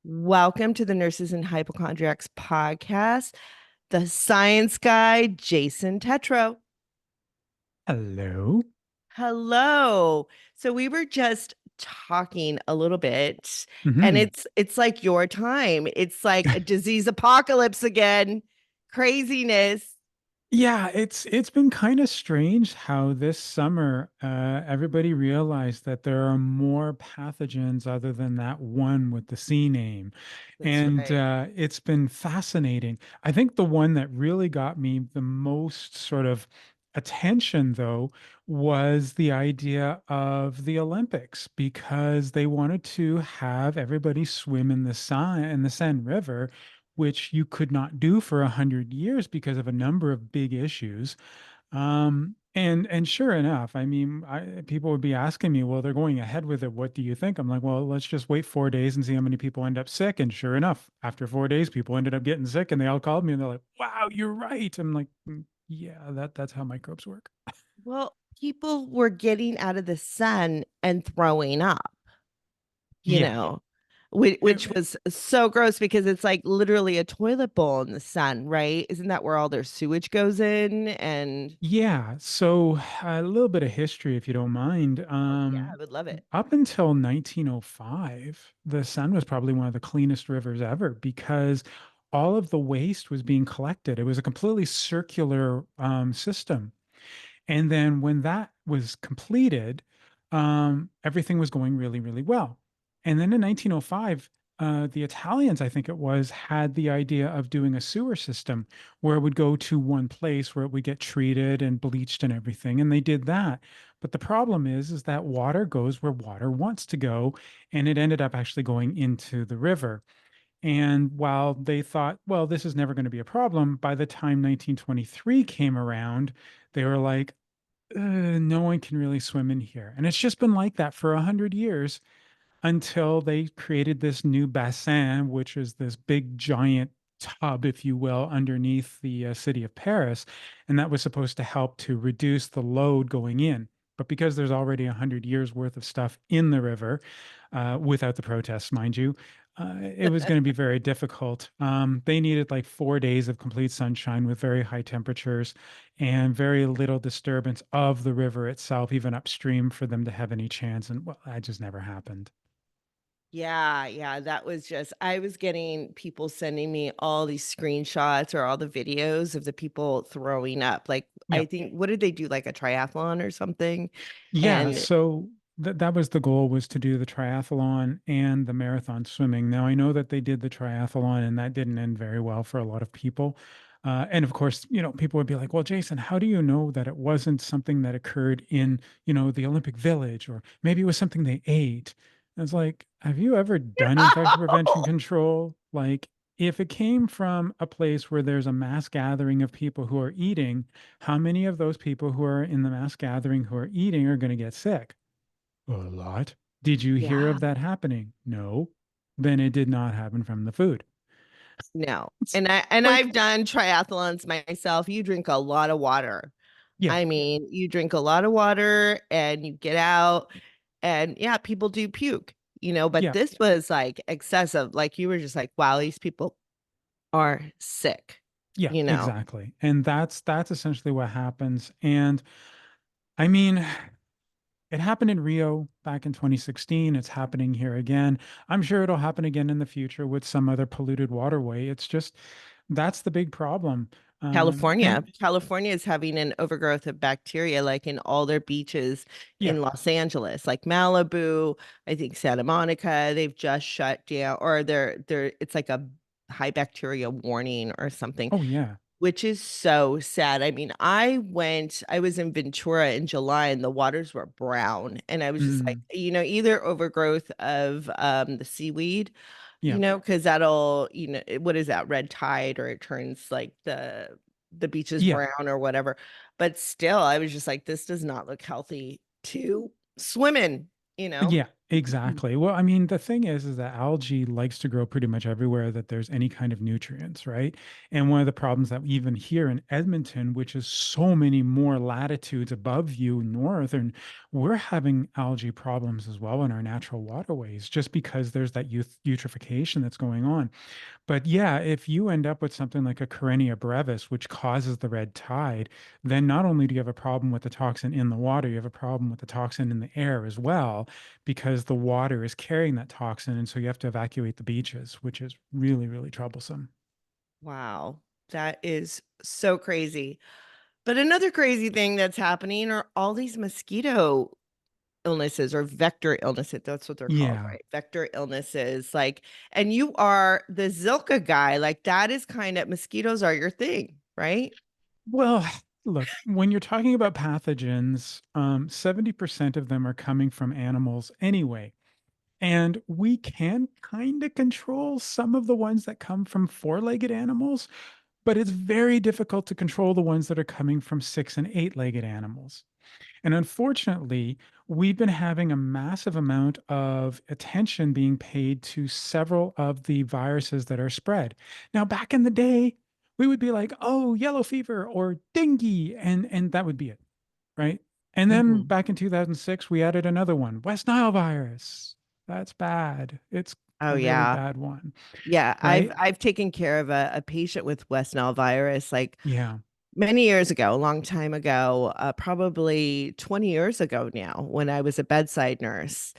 Welcome to the Nurses and Hypochondriacs podcast. The science guy, Jason Tetro. Hello. Hello. So we were just talking a little bit, and Hmm. it's like your time. It's like a disease apocalypse again. Craziness. Yeah, it's been kind of strange how this summer everybody realized that there are more pathogens other than that one with the C name. That's And right. it's been fascinating. I think the one that really got me the most sort of attention, though, was the idea of the Olympics because they wanted to have everybody swim in the Seine River, which you could not do for 100 years because of a number of big issues. And sure enough, I mean, people would be asking me, well, they're going ahead with it. What do you think? I'm like, well, let's just wait 4 days and see how many people end up sick. And sure enough, after 4 days, people ended up getting sick, and they all called me and they're like, wow, you're right. I'm like, yeah, that's how microbes work." Well, people were getting out of the sun and throwing up. you Yeah. know, which was so gross because it's like literally a toilet bowl in the sun, right? Isn't that where all their sewage goes in? And Yeah, so a little bit of history, if you don't mind. oh, yeah, I would love it. Up until 1905, the Seine was probably one of the cleanest rivers ever because all of the waste was being collected. It was a completely circular system. And then when that was completed, everything was going really, really well. And then in 1905, the Italians, I think it was, had the idea of doing a sewer system where it would go to one place where it would get treated and bleached and everything. And they did that. But the problem is that water goes where water wants to go, and it ended up actually going into the river. And while they thought, well, this is never going to be a problem, by the time 1923 came around, they were like, no one can really swim in here. And it's just been like that for 100 years until they created this new bassin, which is this big giant tub, if you will, underneath the city of Paris. And that was supposed to help to reduce the load going in. But because there's already 100 years worth of stuff in the river, without the protests, mind you, it was going to be very difficult. They needed like 4 days of complete sunshine with very high temperatures and very little disturbance of the river itself, even upstream, for them to have any chance. And well, that just never happened. Yeah, yeah, that was just I was getting people sending me all these screenshots or all the videos of the people throwing up. Like, Yeah. I think what did they do, like a triathlon or something? Yeah, And so that was the goal, was to do the triathlon and the marathon swimming. Now I know that they did the triathlon and that didn't end very well for a lot of people. And of course, people would be like, "Well, Jason, how do you know that it wasn't something that occurred in, the Olympic Village, or maybe it was something they ate?" And it's like, have you ever done infection prevention control? Like, if it came from a place where there's a mass gathering of people who are eating, how many of those people who are in the mass gathering who are eating are going to get sick? A lot. Did you hear yeah. of that happening? No. Then it did not happen from the food. No. It's And like, I've done triathlons myself. You drink a lot of water. yeah, I mean, you drink a lot of water and you get out and yeah, people do puke, but yeah, this was like excessive. Like you were just like, wow, these people are sick, yeah, you know. exactly. And that's essentially what happens. And I mean, it happened in Rio back in 2016. It's happening here again. I'm sure it'll happen again in the future with some other polluted waterway. It's just that's the big problem. California. And California is having an overgrowth of bacteria, like in all their beaches yeah, in Los Angeles, like Malibu, I think Santa Monica, they've just shut down, or it's like a high bacteria warning or something, oh yeah. which is so sad. I mean, I was in Ventura in July and the waters were brown. And I was just like, Mm, either overgrowth of the seaweed, yeah, because that'll, what is that, red tide, or it turns like the beach is yeah. brown or whatever. But still, I was just like, this does not look healthy to swim in, you know? Yeah, Exactly. Well, I mean, the thing is that algae likes to grow pretty much everywhere that there's any kind of nutrients, right? And one of the problems that even here in Edmonton, which is so many more latitudes above you north, and we're having algae problems as well in our natural waterways, just because there's that eutrophication that's going on. But yeah, if you end up with something like a Karenia brevis, which causes the red tide, then not only do you have a problem with the toxin in the water, you have a problem with the toxin in the air as well, because the water is carrying that toxin. And so you have to evacuate the beaches, which is really, really troublesome. Wow, that is so crazy. But another crazy thing that's happening are all these mosquito illnesses or vector illnesses. That's what they're called, Yeah. right? Vector illnesses. Like, and you are the Zilka guy. Like, that is kind of mosquitoes are your thing, right? Well, look, when you're talking about pathogens, 70% of them are coming from animals anyway. And we can kind of control some of the ones that come from four-legged animals, but it's very difficult to control the ones that are coming from six and eight-legged animals. And unfortunately, we've been having a massive amount of attention being paid to several of the viruses that are spread. Now, back in the day, we would be like, "Oh, yellow fever or dengue," and that would be it, right? And then Mhm. back in 2006, we added another one, West Nile virus. That's bad. It's Oh a really yeah. bad one, Yeah, right? I've taken care of a patient with West Nile virus like Yeah, many years ago, a long time ago, probably 20 years ago now, when I was a bedside nurse.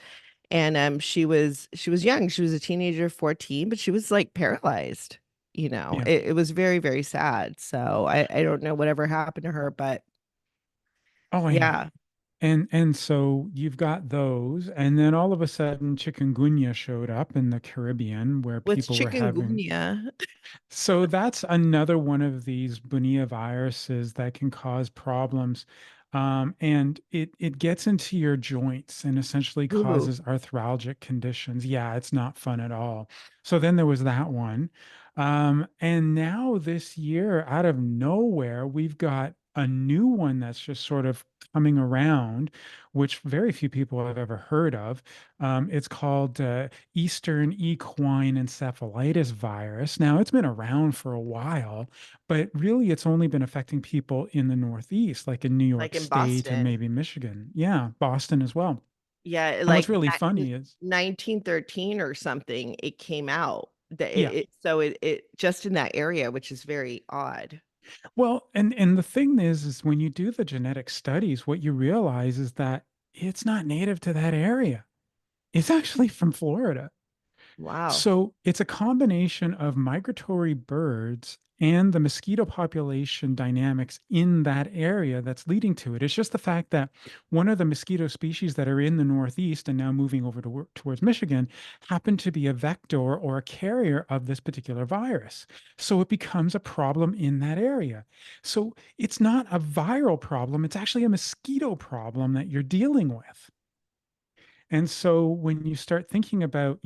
And she was young. She was a teenager, 14, but she was like paralyzed. yeah. It was very, very sad. So I don't know whatever happened to her, but Oh, I know. yeah. And so you've got those, and then all of a sudden chikungunya showed up in the Caribbean where What's people were having. chikungunya? So that's another one of these Bunia viruses that can cause problems. And it gets into your joints and essentially Ooh, causes arthralgic conditions. Yeah, it's not fun at all. So then there was that one. And now this year, out of nowhere, we've got a new one that's just sort of coming around, which very few people have ever heard of. It's called Eastern Equine Encephalitis virus. Now, it's been around for a while, but really it's only been affecting people in the Northeast, like in New like York in State and Boston. maybe Michigan. Yeah, Boston as well. Yeah, And what's like really funny is, 1913 or something, it came out. yeah, So it just in that area, which is very odd. well, and the thing is when you do the genetic studies, what you realize is that it's not native to that area. It's actually from Florida. Wow. So it's a combination of migratory birds and the mosquito population dynamics in that area that's leading to it. It's just the fact that one of the mosquito species that are in the Northeast and now moving over to towards Michigan happen to be a vector or a carrier of this particular virus. So it becomes a problem in that area. So it's not a viral problem, it's actually a mosquito problem that you're dealing with. And so when you start thinking about,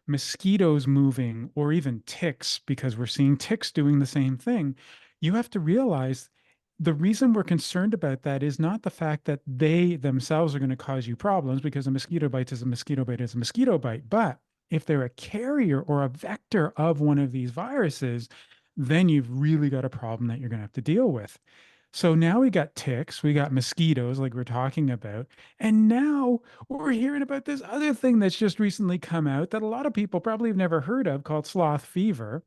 mosquitoes moving or even ticks, because we're seeing ticks doing the same thing, you have to realize the reason we're concerned about that is not the fact that they themselves are going to cause you problems because a mosquito bite is a mosquito bite is a mosquito bite. But if they're a carrier or a vector of one of these viruses, then you've really got a problem that you're going to have to deal with. So now we got ticks, we got mosquitoes, like we're talking about. And now we're hearing about this other thing that's just recently come out that a lot of people probably have never heard of called sloth fever.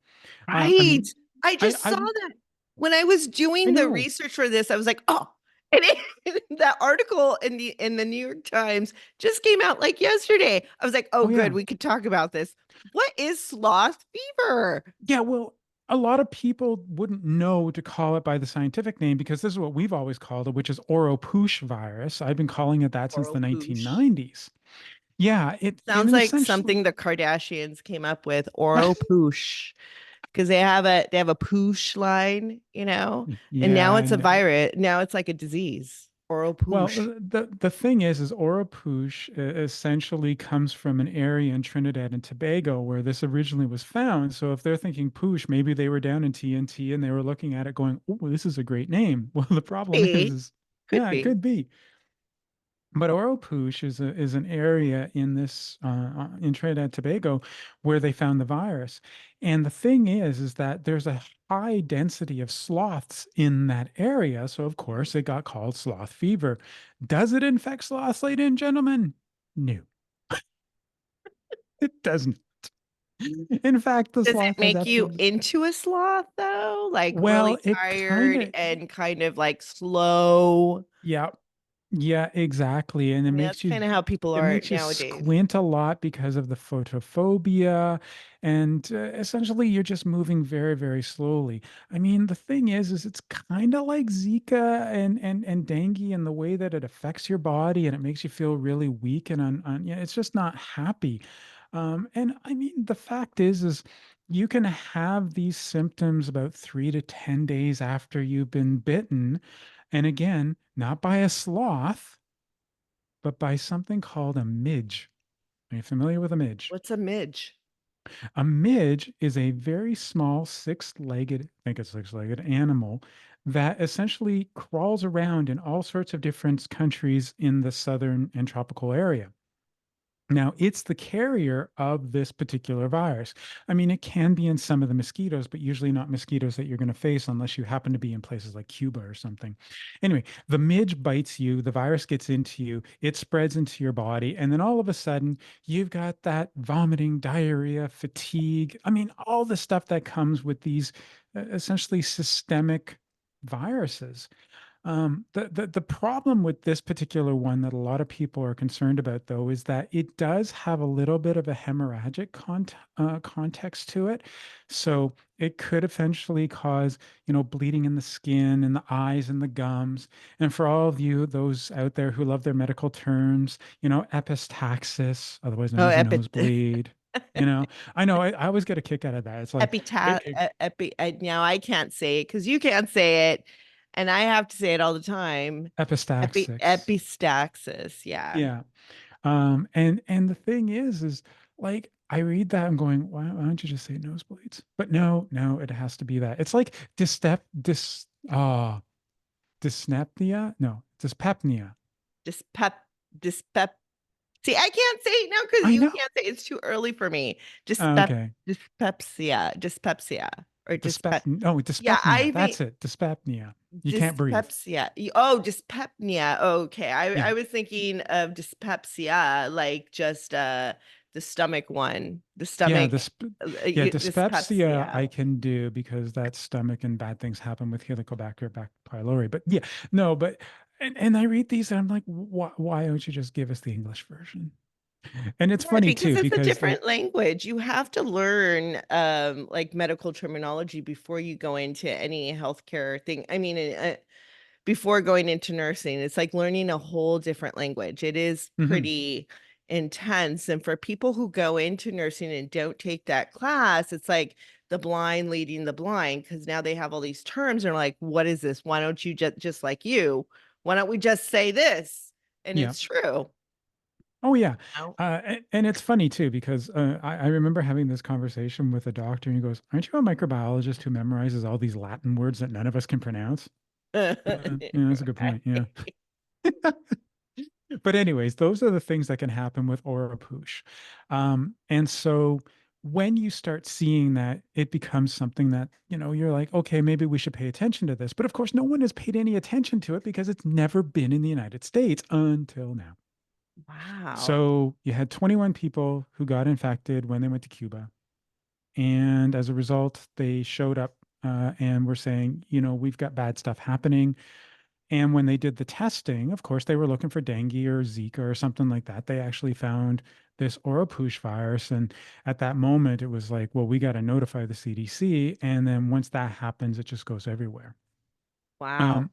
I Right. mean, I I, just I, saw that when I was I doing the know. research for this. I was like, oh, and that article in the New York Times just came out like yesterday. I was like, oh, Oh, good, yeah. we could talk about this. What is sloth fever? Yeah. Well, a lot of people wouldn't know to call it by the scientific name because this is what we've always called it, which is Oropouche virus. I've been calling it that since Oral the poosh. 1990s. Yeah. It Sounds like essentially, something the Kardashians came up with, oral poosh, because they have a poosh line, and yeah, now I it's a know. virus. Now it's like a disease. Oral Well, poosh. the thing is Oropouche essentially comes from an area in Trinidad and Tobago where this originally was found. So if they're thinking poosh, maybe they were down in TNT and they were looking at it going, "Oh, this is a great name." Well, the problem Hey, is, could yeah, it be. could be. But Oropouche is an area in this in Trinidad and Tobago where they found the virus. And the thing is that there's a high density of sloths in that area. So of course it got called sloth fever. Does it infect sloths, ladies and gentlemen? No, it doesn't. In fact, the Does it sloth has make you absolutely, into a sloth though? Like well, really it kind tired of, and kind of like slow? yeah. Yeah, exactly. And I mean, that's kind of how people it are makes you nowadays. squint a lot because of the photophobia. And essentially, you're just moving very, very slowly. I mean, the thing is it's kind of like Zika and dengue in the way that it affects your body and it makes you feel really weak and yeah, it's just not happy. And I mean, the fact is you can have these symptoms about 3 to 10 days after you've been bitten. And again, not by a sloth but by something called a midge. Are you familiar with a midge? What's a midge? A midge is a very small six-legged, I think it's six-legged animal that essentially crawls around in all sorts of different countries in the southern and tropical area. Now, it's the carrier of this particular virus. I mean, it can be in some of the mosquitoes, but usually not mosquitoes that you're going to face unless you happen to be in places like Cuba or something. Anyway, the midge bites you, the virus gets into you, it spreads into your body, and then all of a sudden, you've got that vomiting, diarrhea, fatigue. I mean, all the stuff that comes with these essentially systemic viruses. The problem with this particular one that a lot of people are concerned about, though, is that it does have a little bit of a hemorrhagic context to it. So it could eventually cause, bleeding in the skin and the eyes and the gums. And for all of you, those out there who love their medical terms, epistaxis, otherwise known Oh, as a nosebleed. You know, I know I always get a kick out of that. It's like, okay, now I can't say it because you can't say it, and I have to say it all the time. epistaxis. Epistaxis, yeah. Yeah. And the thing is like I read that I'm going, why don't you just say nosebleeds? But no, no, it has to be that. It's like dyspnea? No, dyspepnia. Dyspep dyspep. See, I can't say it now because I you know. can't say it. It's too early for me. Okay. Dyspepsia, or Yeah, Dyspepnia. I mean That's it. Dyspepnia. You can't breathe. dyspepsia. Oh, dyspepnia. Okay, I Yeah. was thinking of dyspepsia, like just the stomach one, the Yeah, stomach dyspepsia I dyspepsia. can do because that stomach and bad things happen with Helicobacter pylori. But yeah, no, but and I read these and I'm like, why don't you just give us the English version? And it's Yeah, funny because too, it's a because like, different language. You have to learn like medical terminology before you go into any healthcare thing. I mean, before going into nursing, it's like learning a whole different language. It is mhm, pretty intense. And for people who go into nursing and don't take that class, it's like the blind leading the blind because now they have all these terms and are like, what is this? Why don't you just like you? Why don't we just say this? And yeah. it's true. Oh yeah. Oh. And it's funny too, because I remember having this conversation with a doctor and he goes, aren't you a microbiologist who memorizes all these Latin words that none of us can pronounce? Yeah, that's a good point. Yeah. Right. But anyways, those are the things that can happen with Oropouche. And so when you start seeing that, it becomes something that, you're like, okay, maybe we should pay attention to this. But of course, no one has paid any attention to it because it's never been in the United States until now. Wow. So you had 21 people who got infected when they went to Cuba. And as a result, they showed up and were saying, we've got bad stuff happening. And when they did the testing, of course, they were looking for dengue or Zika or something like that. They actually found this Oropouche virus. And at that moment, it was like, well, we got to notify the CDC. And then once that happens, it just goes everywhere. Wow. Um,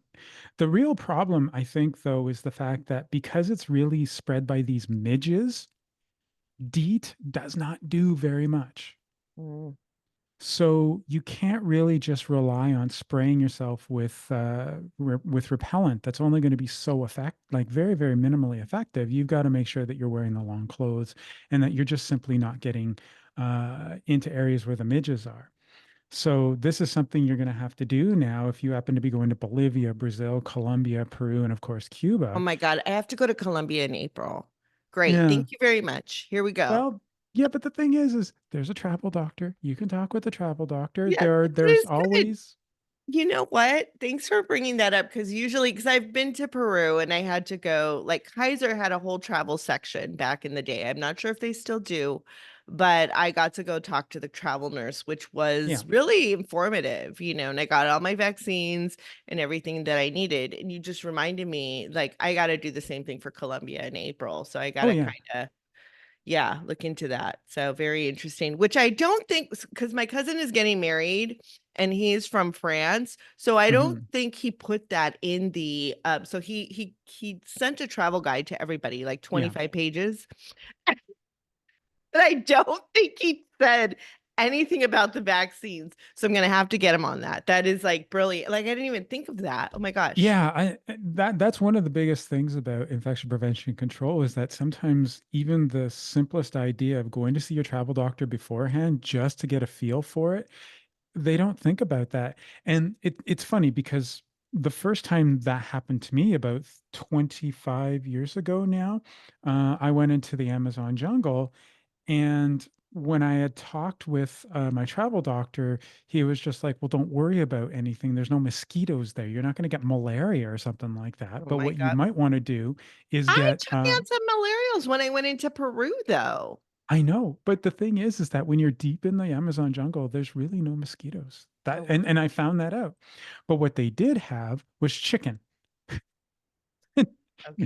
the real problem, I think, though, is the fact that because it's really spread by these midges, DEET does not do very much. Mm. So you can't really just rely on spraying yourself with repellent. That's only going to be like very, very minimally effective. You've got to make sure that you're wearing the long clothes and that you're just simply not getting into areas where the midges are. So this is something you're going to have to do now if you happen to be going to Bolivia, Brazil, Colombia, Peru, and of course Oh Cuba. my God, I have to go to Colombia in April. Great. Yeah. Thank you very much. Here we go. Well, yeah, but the thing is there's a travel doctor. You can talk with the travel doctor. Yeah, that There's is good. always, You know what? Thanks for bringing that up because usually, because I've been to Peru and I had to go, like Kaiser had a whole travel section back in the day. I'm not sure if they still do, but I got to go talk to the travel nurse, which yeah. was really informative, and I got all my vaccines and everything that I needed. And you just reminded me, like, I got to do the same thing for Colombia in April. So I got Oh to yeah. kind of yeah, look into that. So very interesting, which I don't think because my cousin is getting married and he's from France. So I don't Hmm. think he put that in the so he sent a travel guide to everybody, like Yeah. 25 pages. But I don't think he said anything about the vaccines. So I'm gonna have to get him on that. That is like brilliant. Like I didn't even think of that. Oh my gosh. Yeah, that's one of the biggest things about infection prevention and control is that sometimes even the simplest idea of going to see your travel doctor beforehand just to get a feel for it, they don't think about that. And it's funny because the first time that happened to me about 25 years ago now, I went into the Amazon jungle and when I had talked with my travel doctor, he was just like, well, don't worry about anything. There's no mosquitoes there. You're not going to get malaria or something like that. Oh But my what you God. might want to do is I get, took antimalarials when I went into Peru though. I know, but the thing is that when you're deep in the Amazon jungle, there's really no mosquitoes. Oh That wow. and I found that out. But what they did have was chicken.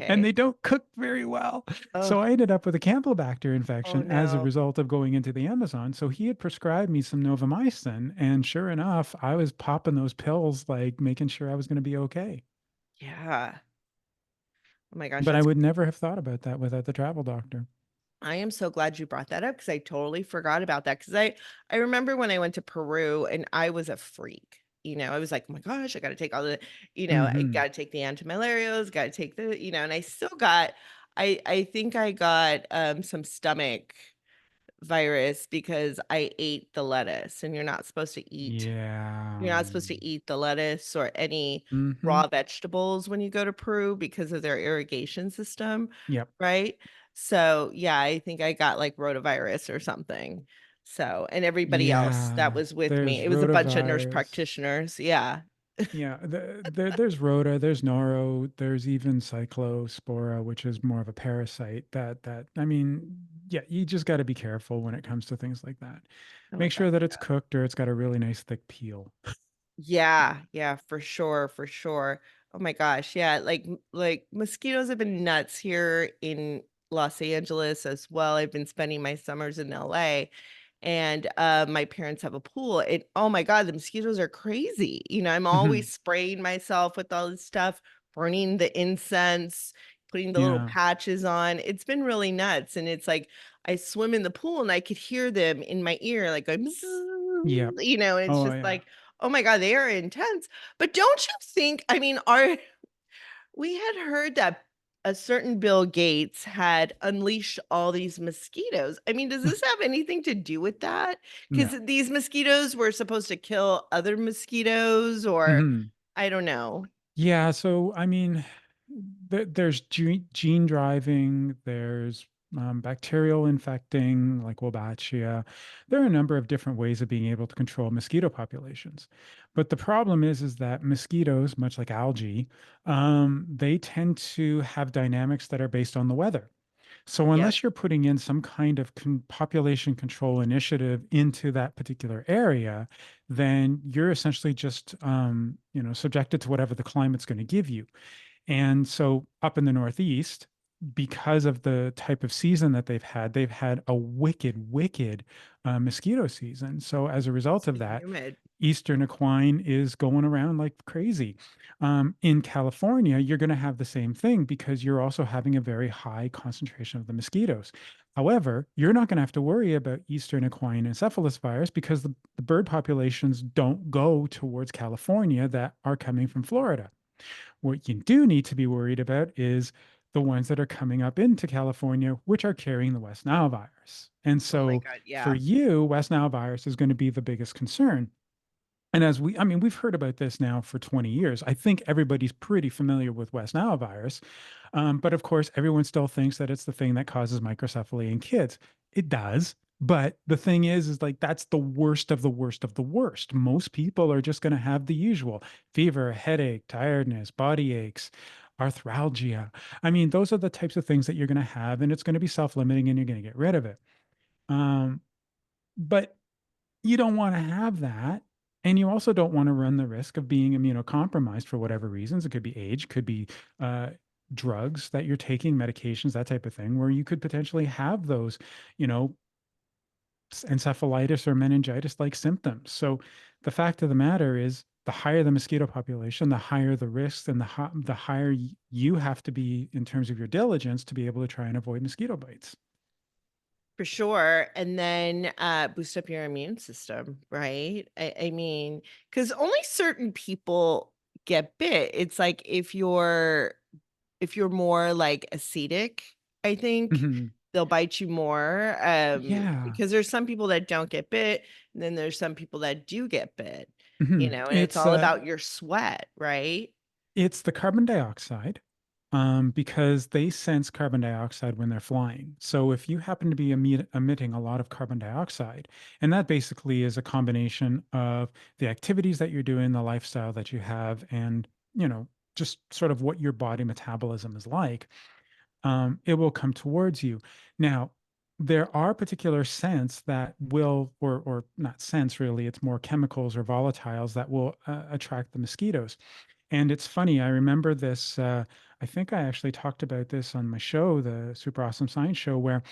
And Okay. they don't cook very well. So Oh, I ended up with a Campylobacter oh infection as a no. result of going into the Amazon. So he had prescribed me some Novamycin, and sure enough, I was popping those pills, like making sure I was going to be okay. Yeah. Oh my gosh, But I that's would never have thought about that without the travel doctor. I am so glad you brought that up because I totally forgot about that. Because I remember when I went to Peru and I was a freak. I was like, oh my gosh, I got to take all the, I Hmm. got to take the antimalarials, got to take the, and I still got, I think I got some stomach virus because I ate the lettuce and you're not Yeah. supposed to eat the lettuce or any Hmm. raw vegetables when you go to Peru because of their irrigation system, Yep. right? So, yeah, I think I got like rotavirus or something. So, and everybody else that Yeah. was with me, There's it was a bunch of nurse rotavirus. practitioners. Yeah. Yeah, there's rota, there's noro, there's even cyclospora, which is more of a parasite. I mean, yeah, you just got to be careful when it comes to things like that. Oh my Make God. sure that it's cooked or it's got a really nice thick peel. Yeah, yeah, for sure, for sure. Oh my gosh, yeah, like mosquitoes have been nuts here in Los Angeles as well. I've been spending my summers in LA and my parents have a pool. And oh my God, the mosquitoes are crazy. I'm Hmm. always spraying myself with all this stuff, burning the incense, putting the little Yeah. patches on. It's been really nuts. And it's like I swim in the pool and I could hear them in my ear, like going, Yep. and it's Oh just yeah. like, oh my God, they are intense. But don't you think, I mean, are we had heard that a certain Bill Gates had unleashed all these mosquitoes. I mean, does this have anything to do with that? No. Because these mosquitoes were supposed to kill other mosquitoes, or Hmm. I don't know. Yeah, so I mean, there's gene driving, there's bacterial infecting, like Wolbachia. There are a number of different ways of being able to control mosquito populations. But the problem is that mosquitoes, much like algae, they tend to have dynamics that are based on the weather. So Yes, unless you're putting in some kind of population control initiative into that particular area, then you're essentially just subjected to whatever the climate's going to give you. And so up in the Northeast, because of the type of season that they've had a wicked, wicked mosquito season. So as a result it's of been that, humid. Eastern equine is going around like crazy. In California, you're going to have the same thing because you're also having a very high concentration of the mosquitoes. However, you're not going to have to worry about Eastern equine encephalitis virus because the bird populations don't go towards California that are coming from Florida. What you do need to be worried about is the ones that are coming up into California, which are carrying the West Nile virus. And Oh my so God, for yeah. you, West Nile virus is going to be the biggest concern. And I mean, we've heard about this now for 20 years. I think everybody's pretty familiar with West Nile virus. But of course, everyone still thinks that it's the thing that causes microcephaly in kids. It does. But the thing is like that's the worst of the worst of the worst. Most people are just going to have the usual fever, headache, tiredness, body aches, arthralgia. I mean, those are the types of things that you're going to have, and it's going to be self-limiting and you're going to get rid of it. Um, but you don't want to have that. And you also don't want to run the risk of being immunocompromised for whatever reasons. It could be age, could be uh, drugs that you're taking, medications, that type of thing, where you could potentially have those, you know, encephalitis or meningitis like symptoms. So the fact of the matter is, the higher the mosquito population, the higher the risks, and the higher you have to be in terms of your diligence to be able to try and avoid mosquito bites. For sure. And then boost up your immune system, right? I mean, because only certain people get bit. It's like if you're more like ascetic, I think Mhm. they'll bite you more. Yeah. Because there's some people that don't get bit, and then there's some people that do get bit, Mhm. and it's all about your sweat, right? It's the carbon dioxide, because they sense carbon dioxide when they're flying. So if you happen to be emitting a lot of carbon dioxide, and that basically is a combination of the activities that you're doing, the lifestyle that you have, and just sort of what your body metabolism is like, it will come towards you. Now, there are particular scents that will, or not scents really, it's more chemicals or volatiles that will attract the mosquitoes. And it's funny, I remember this. I think I actually talked about this on my show, the Super Awesome Science Show, where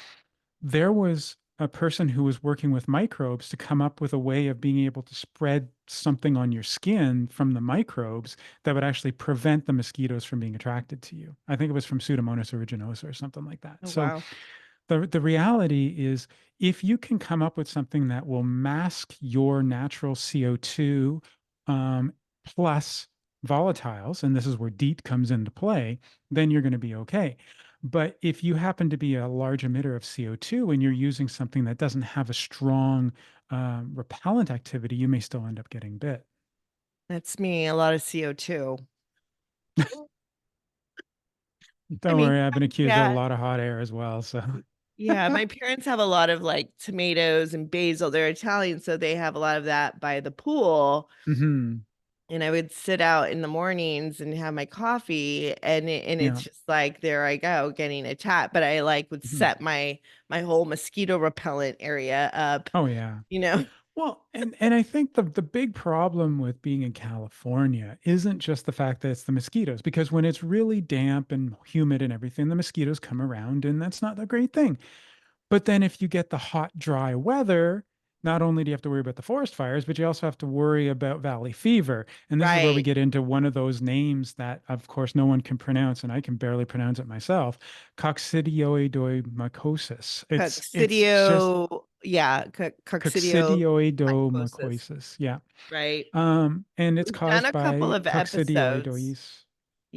there was a person who was working with microbes to come up with a way of being able to spread something on your skin from the microbes that would actually prevent the mosquitoes from being attracted to you. I think it was from Pseudomonas aeruginosa or something like that. Oh, So wow. the reality is, if you can come up with something that will mask your natural CO2 plus volatiles, and this is where DEET comes into play, then you're going to be okay. But if you happen to be a large emitter of CO2 and you're using something that doesn't have a strong repellent activity, you may still end up getting bit. That's me, a lot of CO2. I Don't mean, worry, I've been accused of a yeah. lot of hot air as well. So, Yeah, my parents have a lot of like tomatoes and basil. They're Italian, so they have a lot of that by the pool. mhm, And I would sit out in the mornings and have my coffee, and it's yeah. just like there I go getting attacked. But I like would Mhm. set my whole mosquito repellent area up, Oh yeah. you know. Well, and I think the big problem with being in California isn't just the fact that it's the mosquitoes, because when it's really damp and humid and everything, the mosquitoes come around, and that's not a great thing. But then if you get the hot, dry weather, not only do you have to worry about the forest fires, but you also have to worry about valley fever. And this is where we Right. get into one of those names that, of course, no one can pronounce, and I can barely pronounce it myself, coccidioidomycosis. It's just Coccidio, yeah, coccidio mycosis, coccidioidomycosis. Yeah. right? And it's We've done caused a couple by of episodes. coccidioides.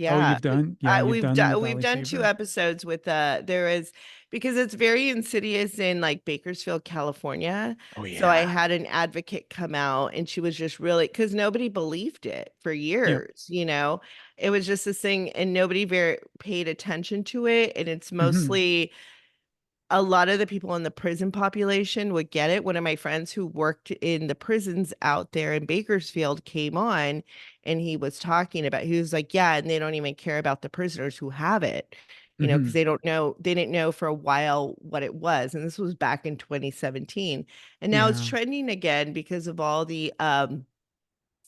Oh, Yeah, you've done the we've valley done two fever. episodes with there is because it's very insidious in like Bakersfield, California. Oh So I yeah. had an advocate come out and she was just really because nobody believed it for Yep. years, you know. It was just this thing and nobody very paid attention to it. And it's Hmm. mostly a lot of the people in the prison population would get it. One of my friends who worked in the prisons out there in Bakersfield came on and he was talking about, he was like, yeah, and they don't even care about the prisoners who have it, because Hmm. they didn't know for a while what it was. And this was back in 2017. And now it's Yeah. trending again because of all the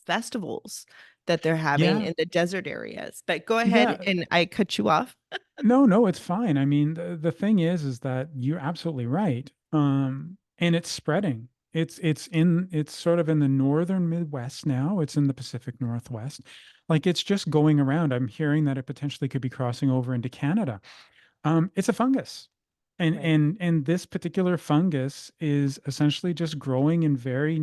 festivals that they're having Yeah. in the desert areas. But go ahead Yeah. and I cut you off. No, no, it's fine. I mean, the thing is that you're absolutely right. And it's spreading. It's sort of in the northern Midwest now. It's in the Pacific Northwest. Like it's just going around. I'm hearing that it potentially could be crossing over into Canada. It's a fungus. And Right. and this particular fungus is essentially just growing in very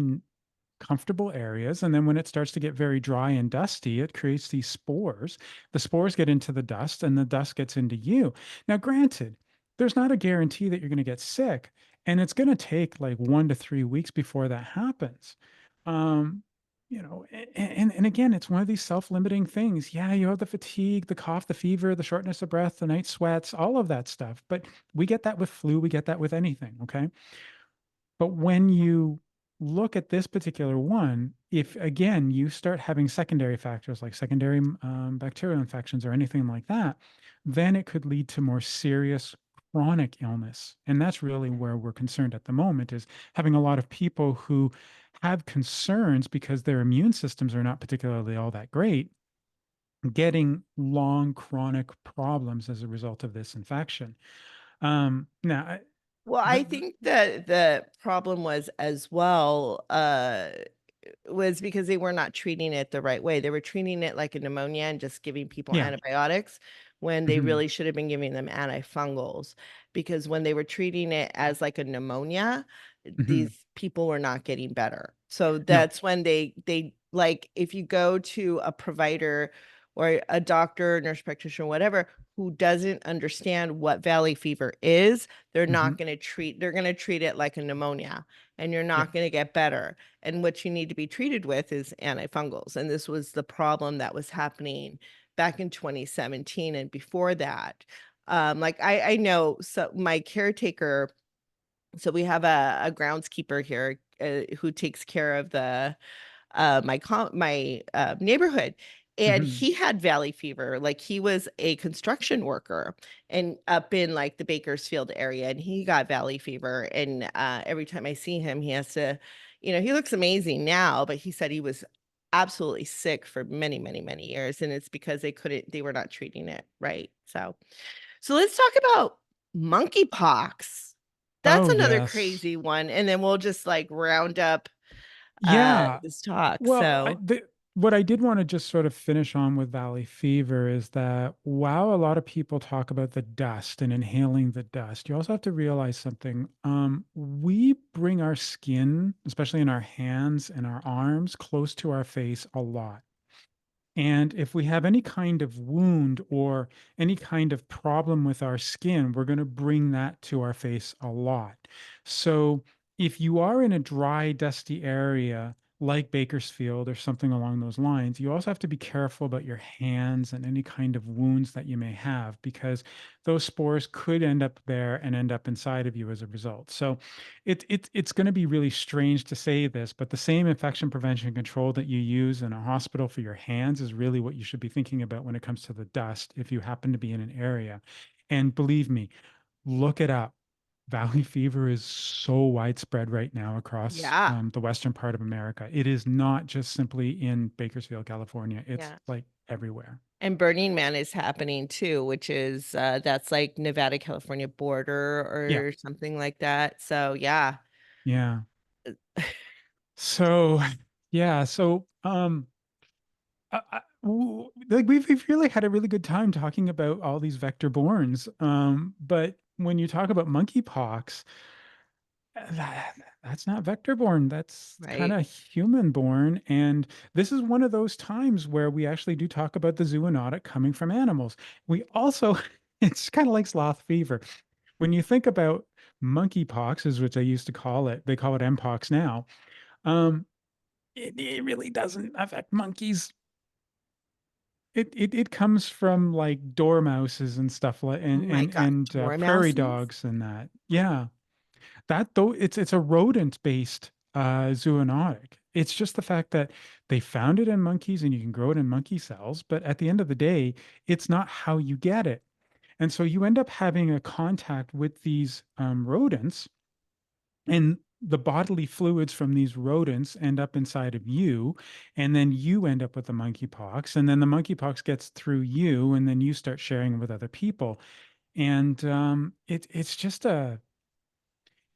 comfortable areas. And then when it starts to get very dry and dusty, it creates these spores. The spores get into the dust and the dust gets into you. Now, granted, there's not a guarantee that you're going to get sick. And it's going to take like 1 to 3 weeks before that happens. Um, And again, it's one of these self-limiting things. Yeah, you have the fatigue, the cough, the fever, the shortness of breath, the night sweats, all of that stuff. But we get that with flu, we get that with anything. Okay. But when you look at this particular one, if again you start having secondary factors like secondary bacterial infections or anything like that, then it could lead to more serious chronic illness. And that's really where we're concerned at the moment is having a lot of people who have concerns because their immune systems are not particularly all that great, getting long chronic problems as a result of this infection. Now, Well, I think that the problem was as well, was because they were not treating it the right way. They were treating it like a pneumonia and just giving people yeah. antibiotics when they Mhm. really should have been giving them antifungals. Because when they were treating it as like a pneumonia, Mhm. these people were not getting better. So No. that's when they like if you go to a provider or a doctor, nurse practitioner, whatever, who doesn't understand what valley fever is, they're Mhm. not going to treat, they're going to treat it like a pneumonia and you're Yeah. not going to get better. And what you need to be treated with is antifungals. And this was the problem that was happening back in 2017 and before that. Like I know, so my caretaker, so we have a groundskeeper here who takes care of the my neighborhood, and Mhm. he had valley fever. Like he was a construction worker and up in like the Bakersfield area, and he got valley fever. And every time I see him, he has to, he looks amazing now, but he said he was absolutely sick for many, many, many years, and it's because they were not treating it right. So let's talk about monkeypox. That's Oh, another yes. crazy one, and then we'll just like round up Yeah. this talk. Well, So what I did want to just sort of finish on with Valley Fever is that while a lot of people talk about the dust and inhaling the dust, you also have to realize something. We bring our skin, especially in our hands and our arms, close to our face a lot. And if we have any kind of wound or any kind of problem with our skin, we're going to bring that to our face a lot. So if you are in a dry, dusty area like Bakersfield or something along those lines, you also have to be careful about your hands and any kind of wounds that you may have because those spores could end up there and end up inside of you as a result. So it's going to be really strange to say this, but the same infection prevention control that you use in a hospital for your hands is really what you should be thinking about when it comes to the dust if you happen to be in an area. And believe me, look it up. Valley fever is so widespread right now across yeah, the western part of America. It is not just simply in Bakersfield, California. It's yeah. like everywhere. And Burning Man is happening too, which is that's like Nevada, California border Yeah, or something like that. So yeah. yeah. So, yeah. So, like we've really had a really good time talking about all these vector borns. But when you talk about monkeypox, that's not vector born. That's kind Right. of human born. And this is one of those times where we actually do talk about the zoonotic coming from animals. We also, it's kind of like sloth fever. When you think about monkeypox, is which they used to call it, they call it mpox now. Um, it really doesn't affect monkeys. It comes from like dormouses and stuff like Oh my God. and prairie Dormouses? dogs and that. Yeah, that though it's a rodent based zoonotic. It's just the fact that they found it in monkeys and you can grow it in monkey cells, but at the end of the day, it's not how you get it. And so you end up having a contact with these rodents and the bodily fluids from these rodents end up inside of you, and then you end up with the monkeypox, and then the monkeypox gets through you, and then you start sharing with other people. And it's just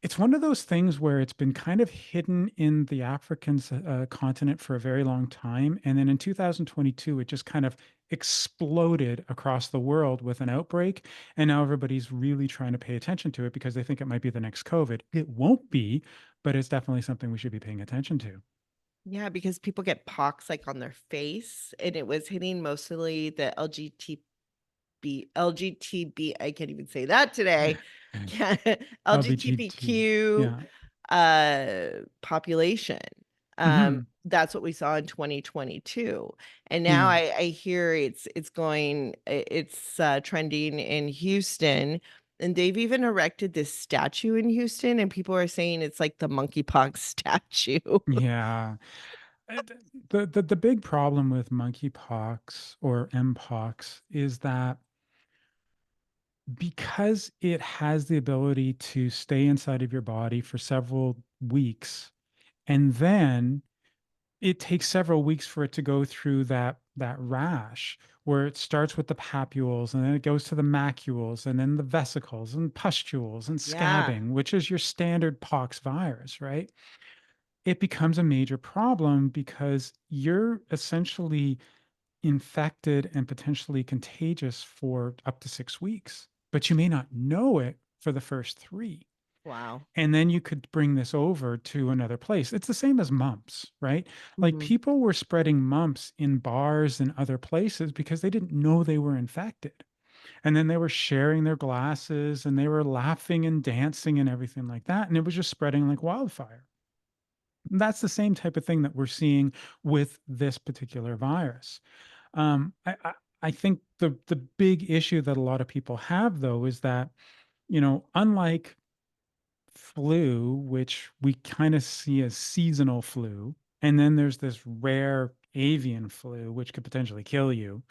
it's one of those things where it's been kind of hidden in the African continent for a very long time. And then in 2022, it just kind of exploded across the world with an outbreak. And now everybody's really trying to pay attention to it because they think it might be the next COVID. It won't be, but it's definitely something we should be paying attention to. Yeah, because people get pox like on their face, and it was hitting mostly the LGTB, I can't even say that today. LBGT. LGBTQ Yeah. population. Hmm. that's what we saw in 2022. And now Yeah. I hear it's going it's trending in Houston, and they've even erected this statue in Houston, and people are saying it's like the monkeypox statue. Yeah. And the big problem with monkeypox or mpox is that because it has the ability to stay inside of your body for several weeks, and then it takes several weeks for it to go through that rash where it starts with the papules and then it goes to the macules and then the vesicles and pustules and Yeah. scabbing, which is your standard pox virus, right? It becomes a major problem because you're essentially infected and potentially contagious for up to 6 weeks, but you may not know it for the first three. Wow. And then you could bring this over to another place. It's the same as mumps, right? Like Mhm. people were spreading mumps in bars and other places because they didn't know they were infected. And then they were sharing their glasses and they were laughing and dancing and everything like that. And it was just spreading like wildfire. That's the same type of thing that we're seeing with this particular virus. I think the big issue that a lot of people have though is that, unlike flu, which we kind of see as seasonal flu, and then there's this rare avian flu, which could potentially kill you.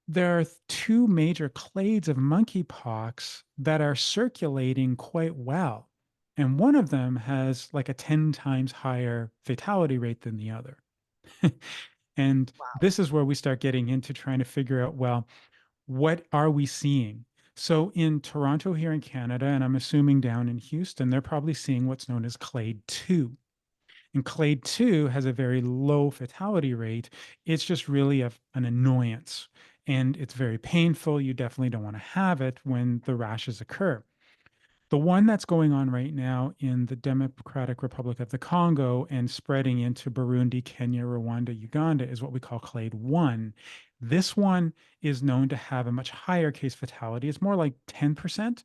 There are two major clades of monkeypox that are circulating quite well. And one of them has like a 10 times higher fatality rate than the other. And Wow. this is where we start getting into trying to figure out, well, what are we seeing? So in Toronto here in Canada, and I'm assuming down in Houston, they're probably seeing what's known as clade 2. And clade 2 has a very low fatality rate. It's just really an annoyance and it's very painful. You definitely don't want to have it when the rashes occur. The one that's going on right now in the Democratic Republic of the Congo and spreading into Burundi, Kenya, Rwanda, Uganda is what we call clade 1. This one is known to have a much higher case fatality. It's more like 10%.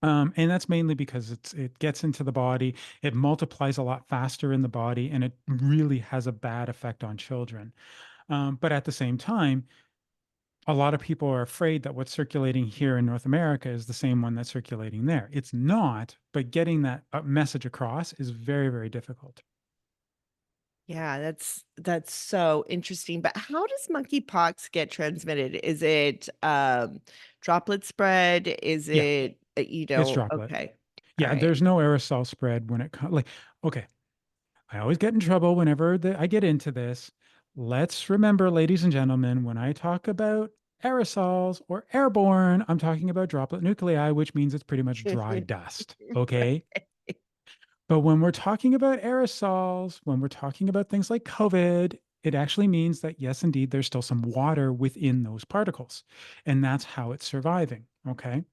And that's mainly because it gets into the body, it multiplies a lot faster in the body, and it really has a bad effect on children. But at the same time, a lot of people are afraid that what's circulating here in North America is the same one that's circulating there. It's not, but getting that message across is very, very difficult. Yeah, that's so interesting. But how does monkeypox get transmitted? Is it droplet spread? Is Yeah, it it's droplet. okay. All Yeah, right. there's no aerosol spread when it comes. Like, okay, I always get in trouble whenever I get into this. Let's remember, ladies and gentlemen, when I talk about aerosols or airborne, I'm talking about droplet nuclei, which means it's pretty much dry dust. Okay. But when we're talking about aerosols, when we're talking about things like COVID, it actually means that, yes, indeed, there's still some water within those particles. And that's how it's surviving. Okay.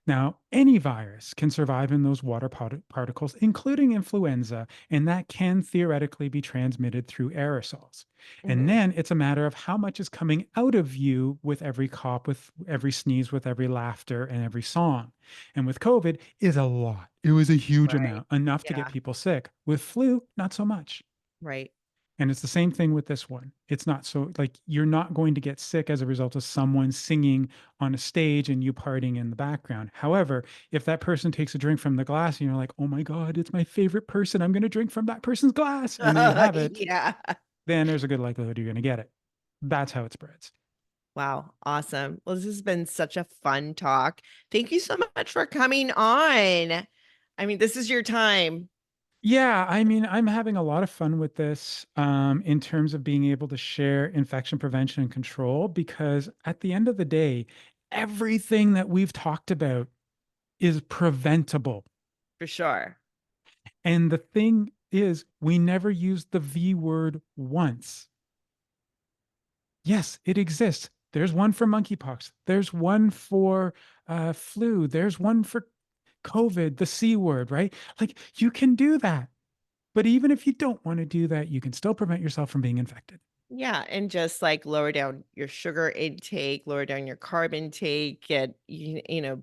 Now, any virus can survive in those water particles, including influenza, and that can theoretically be transmitted through aerosols. And Mhm. then it's a matter of how much is coming out of you with every cough, with every sneeze, with every laughter, and every song. And with COVID, is a lot. It was a huge Right. amount, enough to get Yeah. people sick. With flu, not so much. Right. And it's the same thing with this one. It's not so like you're not going to get sick as a result of someone singing on a stage and you partying in the background. However, if that person takes a drink from the glass and you're like, oh my God, it's my favorite person, I'm going to drink from that person's glass, and they have it, Yeah. then there's a good likelihood you're going to get it. That's how it spreads. Wow, awesome. Well, this has been such a fun talk. Thank you so much for coming on. I mean, this is your time. Yeah, I mean, I'm having a lot of fun with this in terms of being able to share infection prevention and control because at the end of the day, everything that we've talked about is preventable. For sure. And the thing is, we never use the V word once. Yes, it exists. There's one for monkeypox. There's one for flu. There's one for COVID, the C word, right? Like you can do that. But even if you don't want to do that, you can still prevent yourself from being infected. Yeah, and just like lower down your sugar intake, lower down your carb intake, get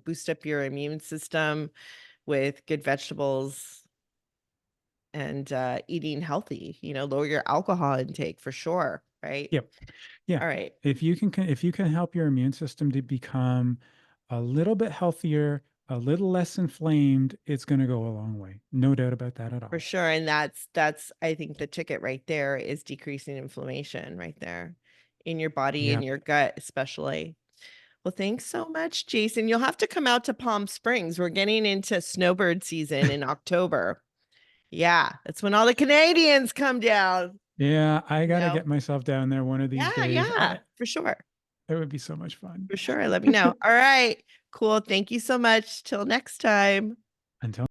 boost up your immune system with good vegetables and eating healthy, lower your alcohol intake for sure, right? Yep. Yeah. All right. If you can help your immune system to become a little bit healthier, a little less inflamed, it's going to go a long way. No doubt about that at For all. sure. And that's I think the ticket right there is decreasing inflammation right there in your body, in Yep. your gut, especially. Well, thanks so much, Jason. You'll have to come out to Palm Springs. We're getting into snowbird season in October. Yeah, that's when all the Canadians come down. Yeah, I You got to know? get myself down there one of these Yeah, days. yeah, for sure. It would be so much fun. For sure. Let me know. All right. Cool. Thank you so much. Till next time. Until